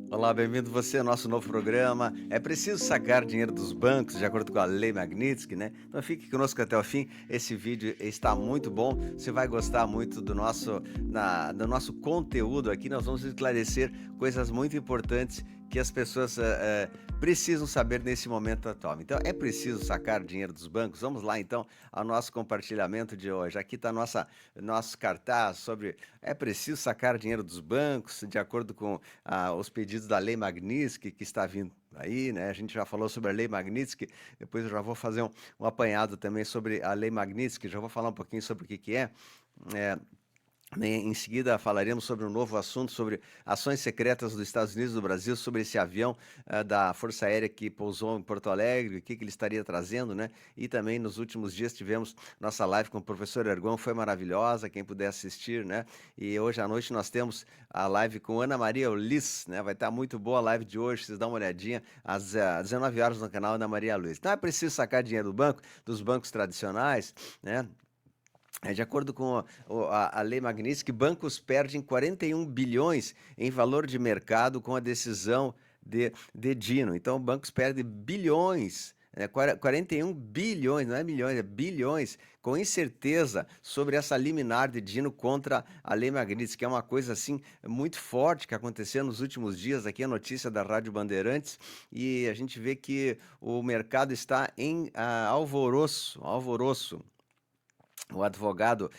Olá, bem-vindo você ao nosso novo programa. É preciso sacar dinheiro dos bancos, de acordo com a Lei Magnitsky, né? Então fique conosco até o fim. Esse vídeo está muito bom. Você vai gostar muito do nosso conteúdo aqui. Nós vamos esclarecer coisas muito importantes que as pessoas precisam saber nesse momento atual. Então, é preciso sacar dinheiro dos bancos? Vamos lá, então, ao nosso compartilhamento de hoje. Aqui está nosso cartaz sobre é preciso sacar dinheiro dos bancos, de acordo com os pedidos da Lei Magnitsky, que está vindo aí, né? A gente já falou sobre a Lei Magnitsky, depois eu já vou fazer um apanhado também sobre a Lei Magnitsky, já vou falar um pouquinho sobre o que que é. É, em seguida, falaremos sobre um novo assunto, sobre ações secretas dos Estados Unidos e do Brasil, sobre esse avião da Força Aérea que pousou em Porto Alegre, o que, que ele estaria trazendo, né? E também nos últimos dias tivemos nossa live com o professor Ergon, foi maravilhosa, quem puder assistir, né? E hoje à noite nós temos a live com Ana Maria Ulis, né? Vai estar muito boa a live de hoje, vocês dão uma olhadinha, às 19 horas no canal Ana Maria Luiz. Então é preciso sacar dinheiro do banco, dos bancos tradicionais, né? De acordo com a Lei Magnitsky, bancos perdem 41 bilhões em valor de mercado com a decisão de Dino. Então, bancos perdem bilhões, 41 bilhões, não é milhões, é bilhões, com incerteza sobre essa liminar de Dino contra a Lei Magnitsky, que é uma coisa assim muito forte que aconteceu nos últimos dias. Aqui a notícia da Rádio Bandeirantes, e a gente vê que o mercado está em alvoroço, alvoroço. O advogado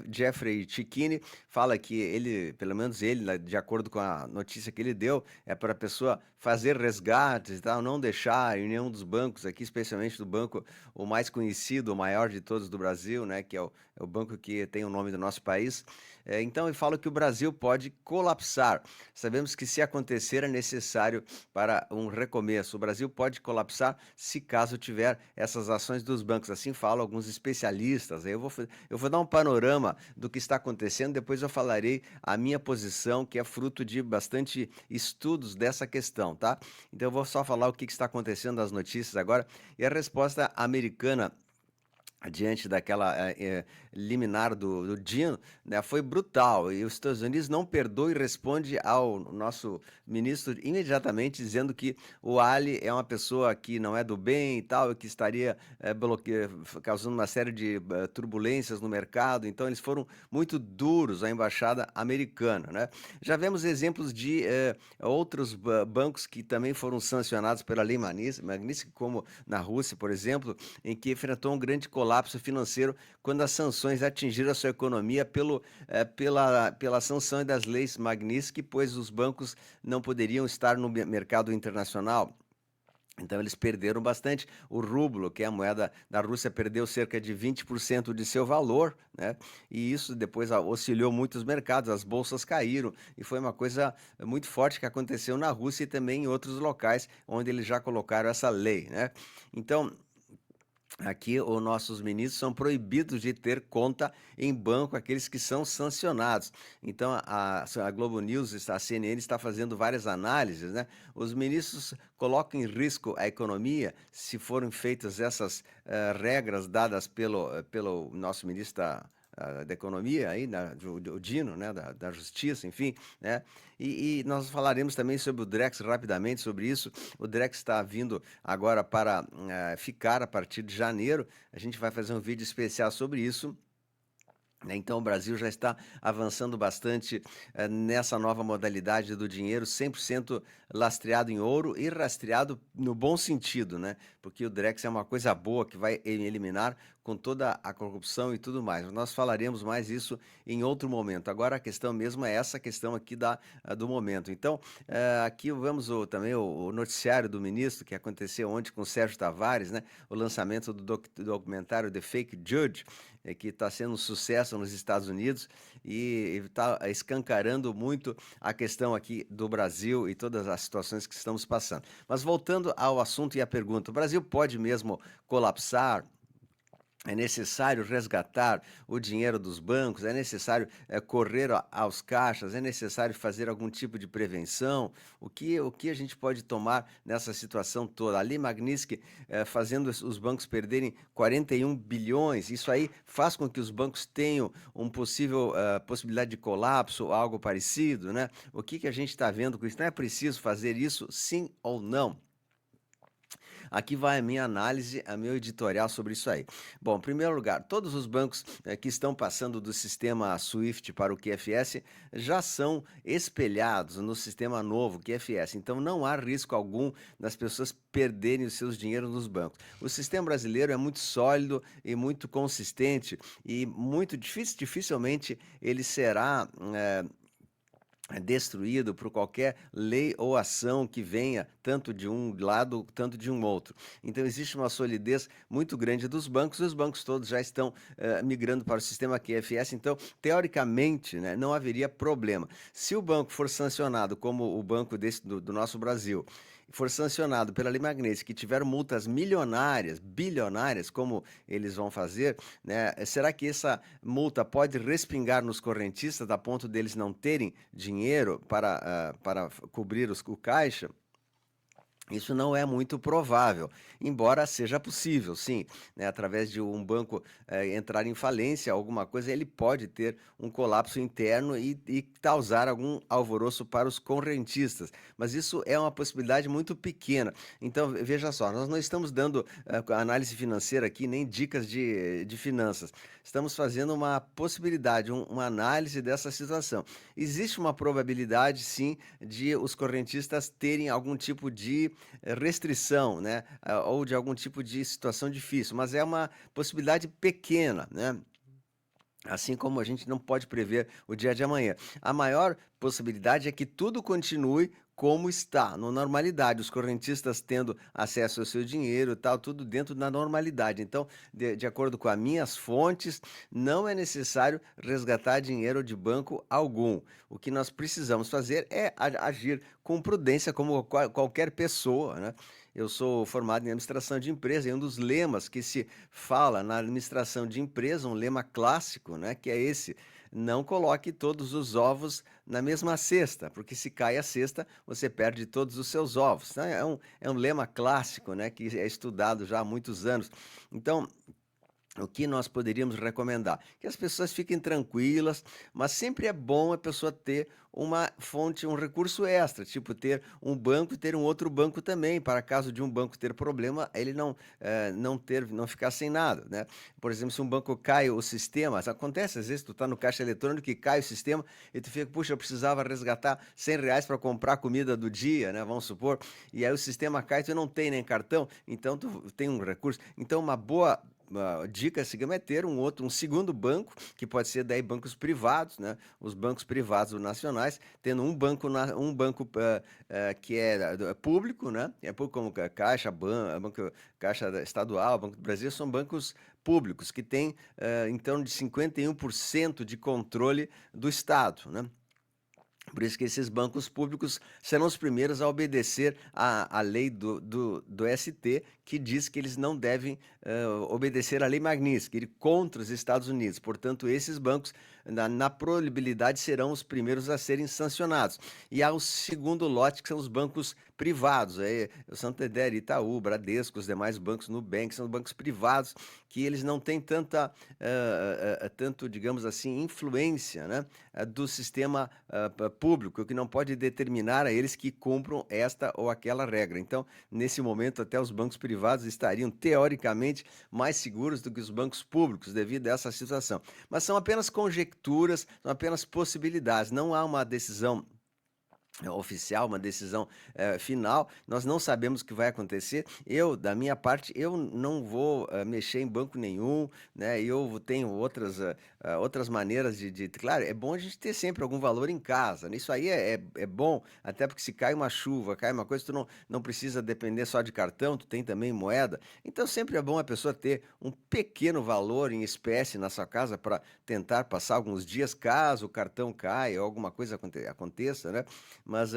Jeffrey Cicchini fala que ele, pelo menos ele, né, de acordo com a notícia que ele deu, é para a pessoa fazer resgates e tal, não deixar em nenhum dos bancos aqui, especialmente do banco o mais conhecido, o maior de todos do Brasil, né, que é o banco que tem o nome do nosso país. Então ele fala que o Brasil pode colapsar. Sabemos que se acontecer é necessário para um recomeço. O Brasil pode colapsar se caso tiver essas ações dos bancos. Assim falam alguns especialistas. Eu vou dar um panorama do que está acontecendo, depois eu falarei a minha posição, que é fruto de bastante estudos dessa questão, tá? Então eu vou só falar o que está acontecendo nas notícias agora. E a resposta americana diante daquela liminar do Dino, né, foi brutal. E os Estados Unidos não perdoa e responde ao nosso ministro imediatamente dizendo que o Ali é uma pessoa que não é do bem e tal, que estaria causando uma série de turbulências no mercado. Então eles foram muito duros, a embaixada americana, né? Já vemos exemplos de outros bancos que também foram sancionados pela lei Magnitsky, como na Rússia, por exemplo, em que enfrentou um grande colapso financeiro quando as sanções atingiram a sua economia pela sanção das leis Magnitsky, pois os bancos não poderiam estar no mercado internacional. Então eles perderam bastante. O rublo, que é a moeda da Rússia, perdeu cerca de 20% de seu valor, né? E isso depois oscilou muito os mercados, as bolsas caíram, e foi uma coisa muito forte que aconteceu na Rússia e também em outros locais onde eles já colocaram essa lei, né? Então, aqui, os nossos ministros são proibidos de ter conta em banco, aqueles que são sancionados. Então, a Globo News, a CNN, está fazendo várias análises, né? Os ministros colocam em risco a economia se forem feitas essas regras dadas pelo nosso ministro da Economia, aí, o Dino, né, da Justiça, enfim, né? E nós falaremos também sobre o Drex rapidamente sobre isso. O Drex está vindo agora para ficar a partir de janeiro. A gente vai fazer um vídeo especial sobre isso. Então, o Brasil já está avançando bastante nessa nova modalidade do dinheiro 100% lastreado em ouro e rastreado no bom sentido, né? Porque o Drex é uma coisa boa que vai eliminar com toda a corrupção e tudo mais. Nós falaremos mais isso em outro momento. Agora a questão mesmo é essa questão aqui do momento. Então, aqui vamos também o noticiário do ministro que aconteceu ontem com o Sérgio Tavares, né? O lançamento do documentário The Fake Judge, que está sendo um sucesso nos Estados Unidos e está escancarando muito a questão aqui do Brasil e todas as situações que estamos passando. Mas voltando ao assunto e à pergunta, o Brasil pode mesmo colapsar? É necessário resgatar o dinheiro dos bancos, é necessário correr aos caixas, é necessário fazer algum tipo de prevenção. O que a gente pode tomar nessa situação toda? Ali Magnitsky fazendo os bancos perderem 41 bilhões, isso aí faz com que os bancos tenham um possível possibilidade de colapso ou algo parecido, né? O que a gente está vendo com isso? Não é preciso fazer isso, sim ou não? Aqui vai a minha análise, a meu editorial sobre isso aí. Bom, em primeiro lugar, todos os bancos que estão passando do sistema SWIFT para o QFS já são espelhados no sistema novo QFS, então não há risco algum das pessoas perderem os seus dinheiros nos bancos. O sistema brasileiro é muito sólido e muito consistente e muito dificilmente ele será destruído por qualquer lei ou ação que venha tanto de um lado, tanto de um outro. Então existe uma solidez muito grande dos bancos, e os bancos todos já estão migrando para o sistema QFS, então teoricamente, né, não haveria problema. Se o banco for sancionado como o banco do nosso Brasil, for sancionado pela Lei Magnitsky, que tiveram multas milionárias, bilionárias, como eles vão fazer, né? Será que essa multa pode respingar nos correntistas a ponto deles não terem dinheiro para cobrir o caixa? Isso não é muito provável, embora seja possível, sim, né, através de um banco entrar em falência, alguma coisa, ele pode ter um colapso interno e causar algum alvoroço para os correntistas, mas isso é uma possibilidade muito pequena. Então, veja só, nós não estamos dando análise financeira aqui, nem dicas de finanças, estamos fazendo uma possibilidade, uma análise dessa situação. Existe uma probabilidade, sim, de os correntistas terem algum tipo de restrição, né, ou de algum tipo de situação difícil, mas é uma possibilidade pequena, né? Assim como a gente não pode prever o dia de amanhã. A maior possibilidade é que tudo continue como está, na normalidade, os correntistas tendo acesso ao seu dinheiro, tal, tudo dentro da normalidade. Então, de acordo com as minhas fontes, não é necessário resgatar dinheiro de banco algum. O que nós precisamos fazer é agir com prudência, como qualquer pessoa, né? Eu sou formado em administração de empresa e um dos lemas que se fala na administração de empresa, um lema clássico, né, que é esse: não coloque todos os ovos na mesma cesta, porque se cai a cesta, você perde todos os seus ovos. Então, é um lema clássico, né, que é estudado já há muitos anos. Então, o que nós poderíamos recomendar? Que as pessoas fiquem tranquilas, mas sempre é bom a pessoa ter uma fonte, um recurso extra, tipo ter um banco e ter um outro banco também, para caso de um banco ter problema, ele não ficar sem nada, né? Por exemplo, se um banco cai o sistema, acontece às vezes tu tá no caixa eletrônico e cai o sistema e tu fica, puxa, eu precisava resgatar R$ 100 para comprar a comida do dia, né? Vamos supor, e aí o sistema cai, tu não tem nem cartão, então tu tem um recurso. Então uma boa dica seguinte é ter um segundo banco, que pode ser daí bancos privados, né? Os bancos privados nacionais, tendo um banco que é público, né? É público como Caixa, Banco Caixa Estadual, Banco do Brasil, são bancos públicos que têm em torno de 51% de controle do Estado, né? Por isso que esses bancos públicos serão os primeiros a obedecer à lei do ST, que diz que eles não devem obedecer à lei Magnitsky, ir contra os Estados Unidos. Portanto, esses bancos, na probabilidade, serão os primeiros a serem sancionados. E há o segundo lote, que são os bancos privados, o Santander, Itaú, Bradesco, os demais bancos, Nubank, são bancos privados que eles não têm tanto, digamos assim, influência, né, do sistema público, que não pode determinar a eles que cumpram esta ou aquela regra. Então, nesse momento, até os bancos privados estariam, teoricamente, mais seguros do que os bancos públicos devido a essa situação. Mas são apenas conjecturas, são apenas possibilidades, não há uma decisão oficial, uma decisão final, nós não sabemos o que vai acontecer. Da minha parte, eu não vou mexer em banco nenhum, né? Eu tenho outras maneiras Claro, é bom a gente ter sempre algum valor em casa, né? Isso aí é bom, até porque se cai uma chuva, cai uma coisa, tu não precisa depender só de cartão, tu tem também moeda. Então sempre é bom a pessoa ter um pequeno valor em espécie na sua casa para tentar passar alguns dias, caso o cartão caia ou alguma coisa aconteça, né? Mas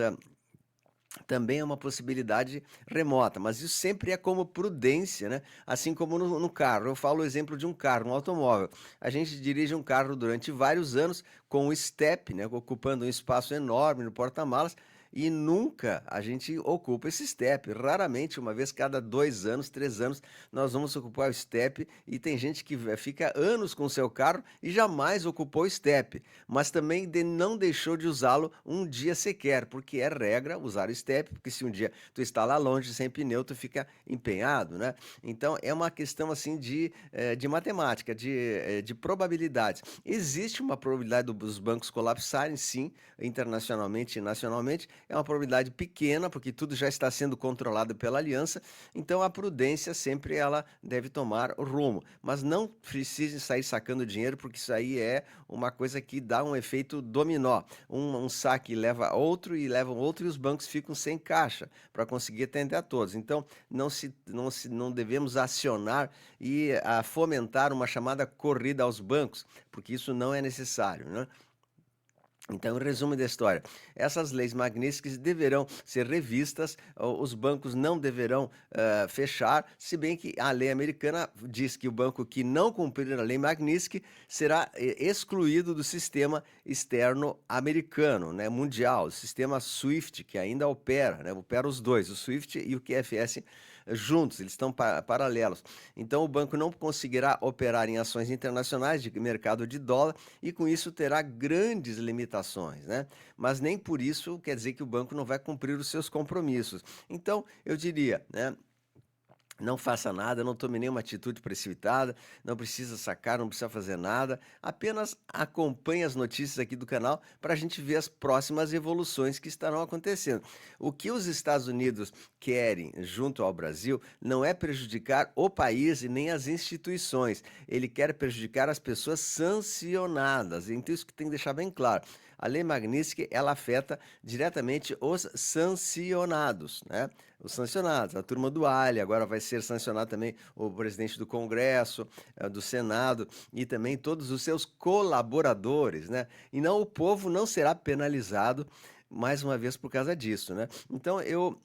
também é uma possibilidade remota, mas isso sempre é como prudência, né? Assim como no carro. Eu falo o exemplo de um carro, um automóvel. A gente dirige um carro durante vários anos com o step, né? Ocupando um espaço enorme no porta-malas. E nunca a gente ocupa esse step. Raramente, uma vez cada 2 anos, 3 anos, nós vamos ocupar o step. E tem gente que fica anos com o seu carro e jamais ocupou o step, mas também não deixou de usá-lo um dia sequer, porque é regra usar o step, porque se um dia tu está lá longe sem pneu, tu fica empenhado, né? Então é uma questão assim de matemática, de probabilidades. Existe uma probabilidade dos bancos colapsarem, sim, internacionalmente e nacionalmente, é uma probabilidade pequena, porque tudo já está sendo controlado pela aliança, então a prudência sempre ela deve tomar rumo, mas não precise sair sacando dinheiro, porque isso aí é uma coisa que dá um efeito dominó. Um saque leva outro e os bancos ficam sem caixa para conseguir atender a todos. Então, não devemos acionar e fomentar uma chamada corrida aos bancos, porque isso não é necessário, né? Então, em resumo da história, essas leis Magnitsky deverão ser revistas, os bancos não deverão fechar, se bem que a lei americana diz que o banco que não cumprir a lei Magnitsky será excluído do sistema externo americano, né, mundial, o sistema SWIFT, que ainda opera, né, opera os dois, o SWIFT e o QFS juntos, eles estão paralelos. Então, o banco não conseguirá operar em ações internacionais de mercado de dólar e com isso terá grandes limitações, né? Mas nem por isso quer dizer que o banco não vai cumprir os seus compromissos. Então, eu diria, né? Não faça nada, não tome nenhuma atitude precipitada, não precisa sacar, não precisa fazer nada, apenas acompanhe as notícias aqui do canal para a gente ver as próximas evoluções que estarão acontecendo. O que os Estados Unidos querem junto ao Brasil não é prejudicar o país e nem as instituições, ele quer prejudicar as pessoas sancionadas, então isso que tem que deixar bem claro. A lei Magnitsky, ela afeta diretamente os sancionados, né? Os sancionados, a turma do Ali, agora vai ser sancionado também o presidente do Congresso, do Senado e também todos os seus colaboradores, né? E não, o povo não será penalizado mais uma vez por causa disso, né? Então eu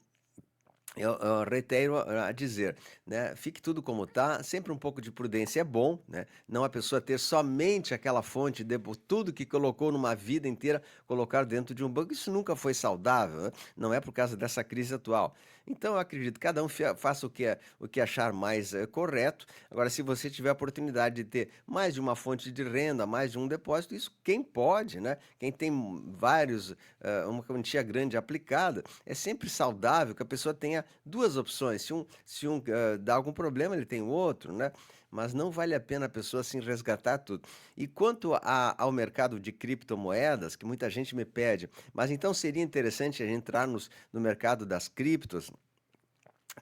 reitero a dizer, né, fique tudo como está, sempre um pouco de prudência é bom, né, não a pessoa ter somente aquela fonte de tudo que colocou numa vida inteira, colocar dentro de um banco, isso nunca foi saudável, né, não é por causa dessa crise atual. Então eu acredito que cada um faça o que achar mais correto. Agora, se você tiver a oportunidade de ter mais de uma fonte de renda, mais de um depósito, isso quem pode, né, quem tem uma quantia grande aplicada, é sempre saudável que a pessoa tenha duas opções. Se um dá algum problema, ele tem o outro, né? Mas não vale a pena a pessoa assim resgatar tudo. E quanto ao mercado de criptomoedas, que muita gente me pede, mas então seria interessante a gente entrar no mercado das criptos.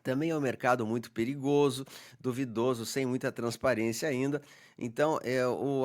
Também é um mercado muito perigoso, duvidoso, sem muita transparência ainda. Então,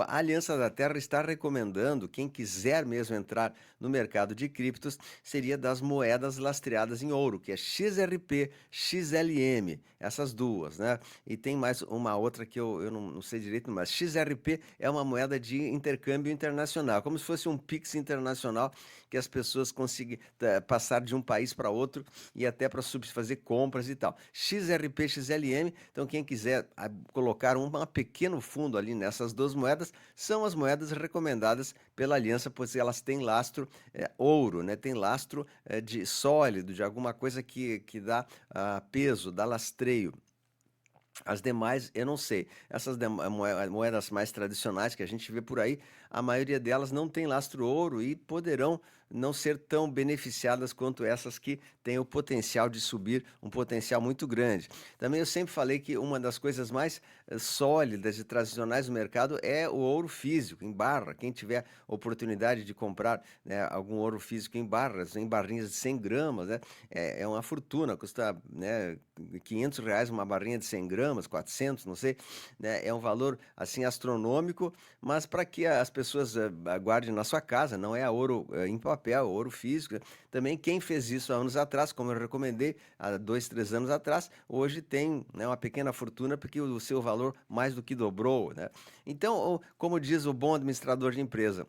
a Aliança da Terra está recomendando, quem quiser mesmo entrar no mercado de criptos, seria das moedas lastreadas em ouro, que é XRP, XLM, essas duas, né? E tem mais uma outra que eu não sei direito, mas XRP é uma moeda de intercâmbio internacional, como se fosse um Pix internacional, que as pessoas conseguem passar de um país para outro e até para fazer compras e tal. XRP, XLM, então quem quiser colocar um pequeno fundo ali nessas duas moedas, são as moedas recomendadas pela aliança, pois elas têm lastro ouro, né? Tem lastro de sólido, de alguma coisa que dá peso, dá lastreio. As demais, eu não sei. Essas moedas mais tradicionais que a gente vê por aí, a maioria delas não tem lastro ouro e poderão não ser tão beneficiadas quanto essas que têm o potencial de subir, um potencial muito grande. Também eu sempre falei que uma das coisas mais sólidas e tradicionais do mercado é o ouro físico, em barra. Quem tiver oportunidade de comprar, né, algum ouro físico em barras, em barrinhas de 100 gramas, né, é uma fortuna, custa, né, R$ 500 uma barrinha de 100 gramas, 400, não sei, né, é um valor assim astronômico, mas para que as pessoas guardem na sua casa, não é ouro em papel, ouro físico. Também quem fez isso há anos atrás, como eu recomendei há 2, 3 anos atrás, hoje tem, né, uma pequena fortuna porque o seu valor mais do que dobrou, né? Então, como diz o bom administrador de empresa,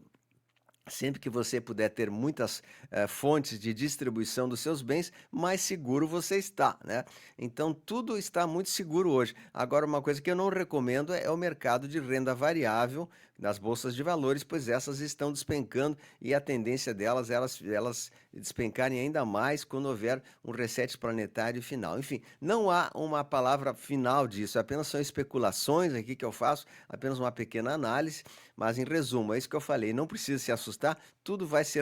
Sempre que você puder ter muitas, fontes de distribuição dos seus bens, mais seguro você está, né. Então tudo está muito seguro hoje. Agora uma coisa que eu não recomendo é o mercado de renda variável nas bolsas de valores, pois essas estão despencando e a tendência delas, elas despencarem ainda mais quando houver um reset planetário final. Enfim, não há uma palavra final disso, apenas são especulações aqui que eu faço, apenas uma pequena análise, mas em resumo, é isso que eu falei, não precisa se assustar, tudo vai se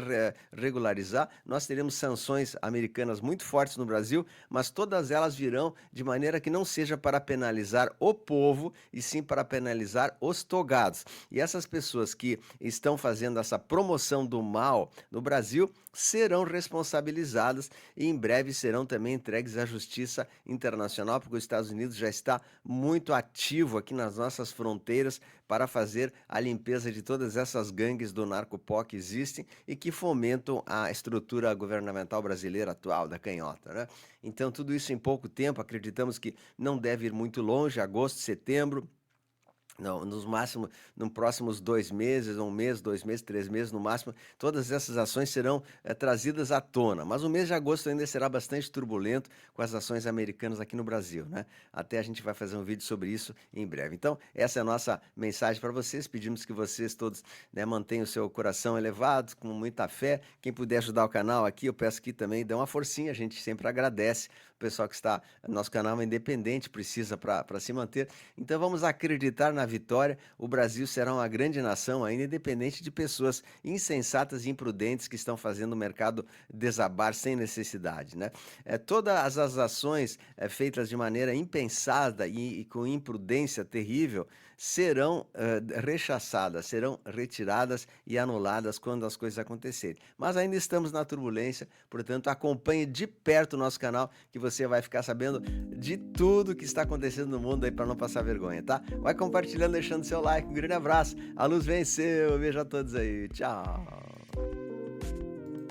regularizar. Nós teremos sanções americanas muito fortes no Brasil, mas todas elas virão de maneira que não seja para penalizar o povo, e sim para penalizar os togados. E essas pessoas que estão fazendo essa promoção do mal no Brasil serão responsabilizadas e em breve serão também entregues à justiça internacional, porque os Estados Unidos já está muito ativo aqui nas nossas fronteiras para fazer a limpeza de todas essas gangues do narcopó que existem e que fomentam a estrutura governamental brasileira atual, da canhota, né? Então, tudo isso em pouco tempo, acreditamos que não deve ir muito longe, agosto, setembro. Não, nos máximos, nos próximos 2 meses, 1 mês, 2 meses, 3 meses no máximo, todas essas ações serão trazidas à tona. Mas o mês de agosto ainda será bastante turbulento com as ações americanas aqui no Brasil, né? Até a gente vai fazer um vídeo sobre isso em breve. Então, essa é a nossa mensagem para vocês. Pedimos que vocês todos, né, mantenham o seu coração elevado, com muita fé. Quem puder ajudar o canal aqui, eu peço que também dê uma forcinha, a gente sempre agradece. O pessoal que está, nosso canal é independente, precisa para se manter. Então vamos acreditar na vitória. O Brasil será uma grande nação ainda, independente de pessoas insensatas e imprudentes que estão fazendo o mercado desabar sem necessidade, né? Todas as ações feitas de maneira impensada e com imprudência terrível serão rechaçadas, serão retiradas e anuladas quando as coisas acontecerem. Mas ainda estamos na turbulência, portanto acompanhe de perto o nosso canal que você vai ficar sabendo de tudo que está acontecendo no mundo aí para não passar vergonha, tá? Vai compartilhando, deixando seu like, um grande abraço. A luz venceu, beijo a todos aí, tchau.